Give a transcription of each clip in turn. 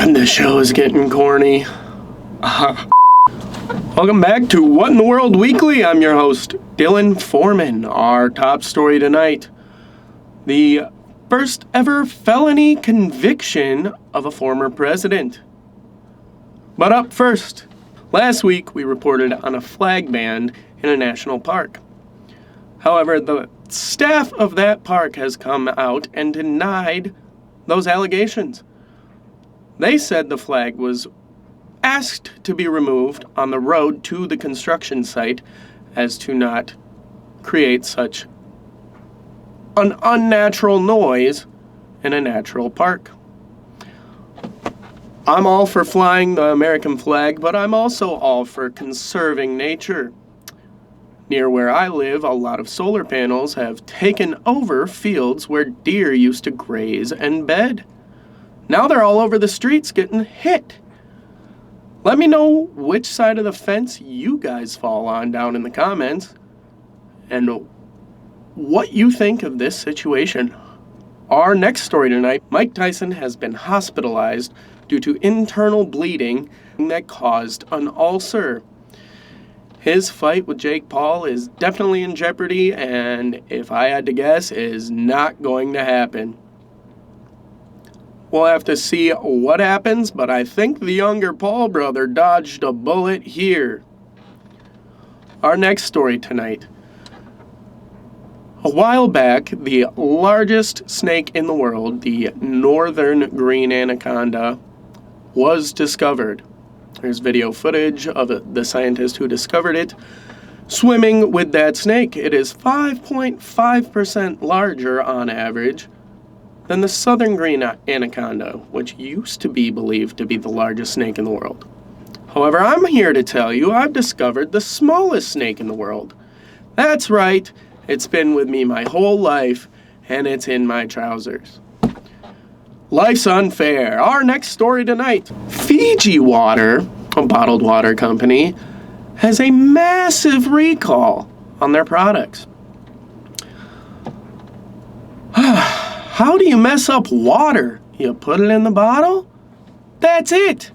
God, this show is getting corny. Welcome back to What in the World Weekly. I'm your host, Dylan Foreman. Our top story tonight: the first ever felony conviction of a former president. But up first, last week we reported on a flag ban in a national park. However, the staff of that park has come out and denied those allegations. They said the flag was asked to be removed on the road to the construction site as to not create such an unnatural noise in a natural park. I'm all for flying the American flag, but I'm also all for conserving nature. Near where I live, a lot of solar panels have taken over fields where deer used to graze and bed. Now they're all over the streets getting hit. Let me know which side of the fence you guys fall on down in the comments and what you think of this situation. Our next story tonight: Mike Tyson has been hospitalized due to internal bleeding that caused an ulcer. His fight with Jake Paul is definitely in jeopardy, and if I had to guess, is not going to happen. We'll have to see what happens, but I think the younger Paul brother dodged a bullet here. Our next story tonight: a while back, the largest snake in the world, the northern green anaconda, was discovered. There's video footage of the scientist who discovered it swimming with that snake. It is 5.5% larger on average than the southern green anaconda, which used to be believed to be the largest snake in the world. However, I'm here to tell you I've discovered the smallest snake in the world. That's right, it's been with me my whole life, and it's in my trousers. Life's unfair. Our next story tonight: Fiji Water, a bottled water company, has a massive recall on their products. How do you mess up water? You put it in the bottle? That's it.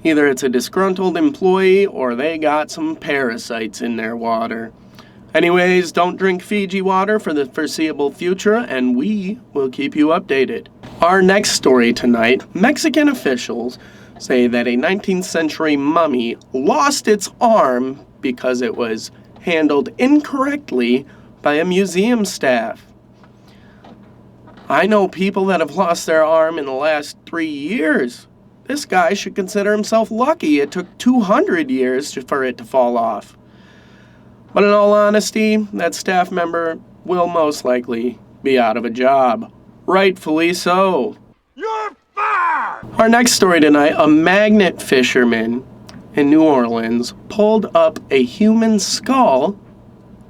Either it's a disgruntled employee or they got some parasites in their water. Anyways, don't drink Fiji water for the foreseeable future, and we will keep you updated. Our next story tonight: Mexican officials say that a 19th century mummy lost its arm because it was handled incorrectly by a museum staff. I know people that have lost their arm in the last 3 years. This guy should consider himself lucky it took 200 years for it to fall off. But in all honesty, that staff member will most likely be out of a job. Rightfully so. You're fired! Our next story tonight: a magnet fisherman in New Orleans pulled up a human skull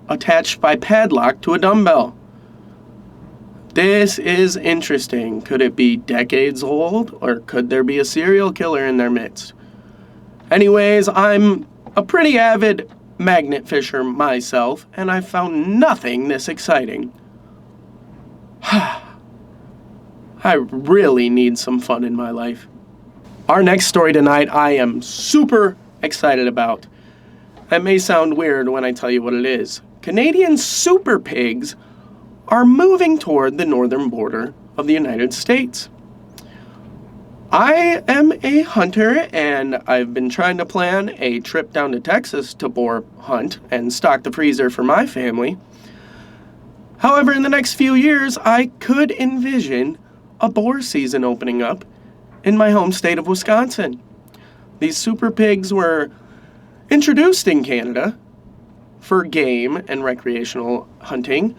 attached by padlock to a dumbbell. This is interesting. Could it be decades old, or could there be a serial killer in their midst? Anyways, I'm a pretty avid magnet fisher myself, and I found nothing this exciting. I really need some fun in my life. Our next story tonight I am super excited about. That may sound weird when I tell you what it is. Canadian super pigs are moving toward the northern border of the United States. I am a hunter, and I've been trying to plan a trip down to Texas to boar hunt and stock the freezer for my family. However, in the next few years, I could envision a boar season opening up in my home state of Wisconsin. These super pigs were introduced in Canada for game and recreational hunting.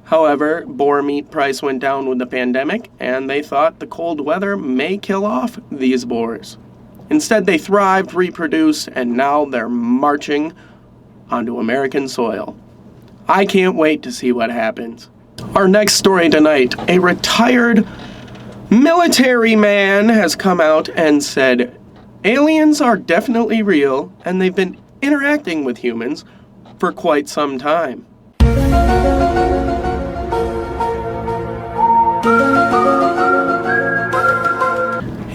However, boar meat price went down with the pandemic, and they thought the cold weather may kill off these boars. Instead, they thrived, reproduced, and now they're marching onto American soil. I can't wait to see what happens. Our next story tonight: a retired military man has come out and said aliens are definitely real, and they've been interacting with humans for quite some time.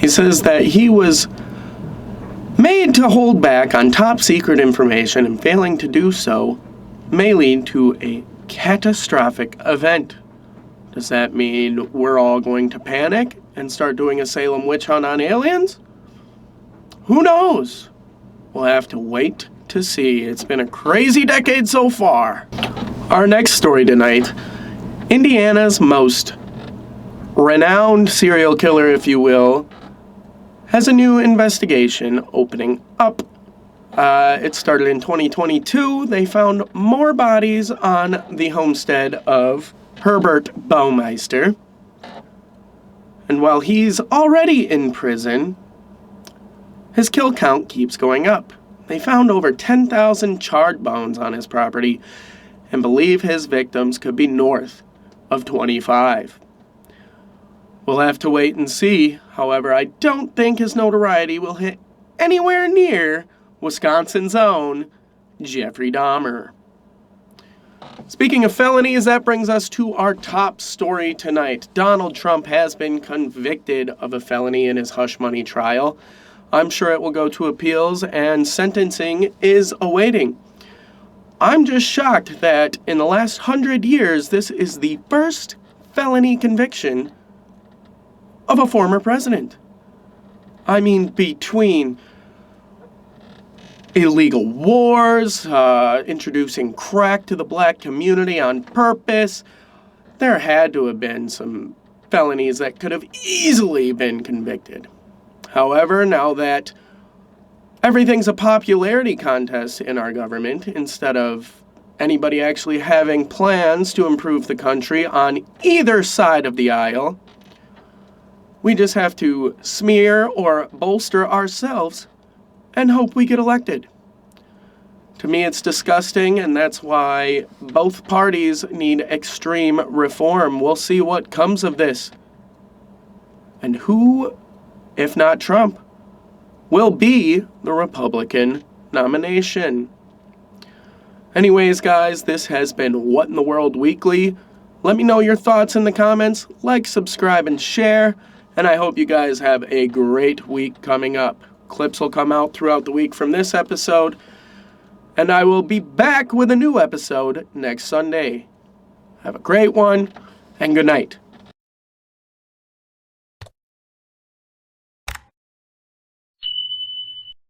He says that he was made to hold back on top secret information, and failing to do so may lead to a catastrophic event. Does that mean we're all going to panic and start doing a Salem witch hunt on aliens? Who knows? We'll have to wait to see. It's been a crazy decade so far. Our next story tonight, Indiana's most renowned serial killer, if you will, has a new investigation opening up. It started in 2022. They found more bodies on the homestead of Herbert Baumeister. And while he's already in prison, his kill count keeps going up. They found over 10,000 charred bones on his property and believe his victims could be north of 25. We'll have to wait and see. However, I don't think his notoriety will hit anywhere near Wisconsin's own Jeffrey Dahmer. Speaking of felonies, that brings us to our top story tonight. Donald Trump has been convicted of a felony in his hush money trial. I'm sure it will go to appeals, and sentencing is awaiting. I'm just shocked that in the last 100 years, this is the first felony conviction of a former president. I mean, between illegal wars, introducing crack to the black community on purpose, there had to have been some felonies that could have easily been convicted. However, now that everything's a popularity contest in our government, instead of anybody actually having plans to improve the country on either side of the aisle, we just have to smear or bolster ourselves and hope we get elected. To me, it's disgusting, and that's why both parties need extreme reform. We'll see what comes of this. And who, if not Trump, will be the Republican nomination. Anyways, guys, this has been What in the World Weekly. Let me know your thoughts in the comments. Like, subscribe, and share. And I hope you guys have a great week coming up. Clips will come out throughout the week from this episode. And I will be back with a new episode next Sunday. Have a great one, and good night.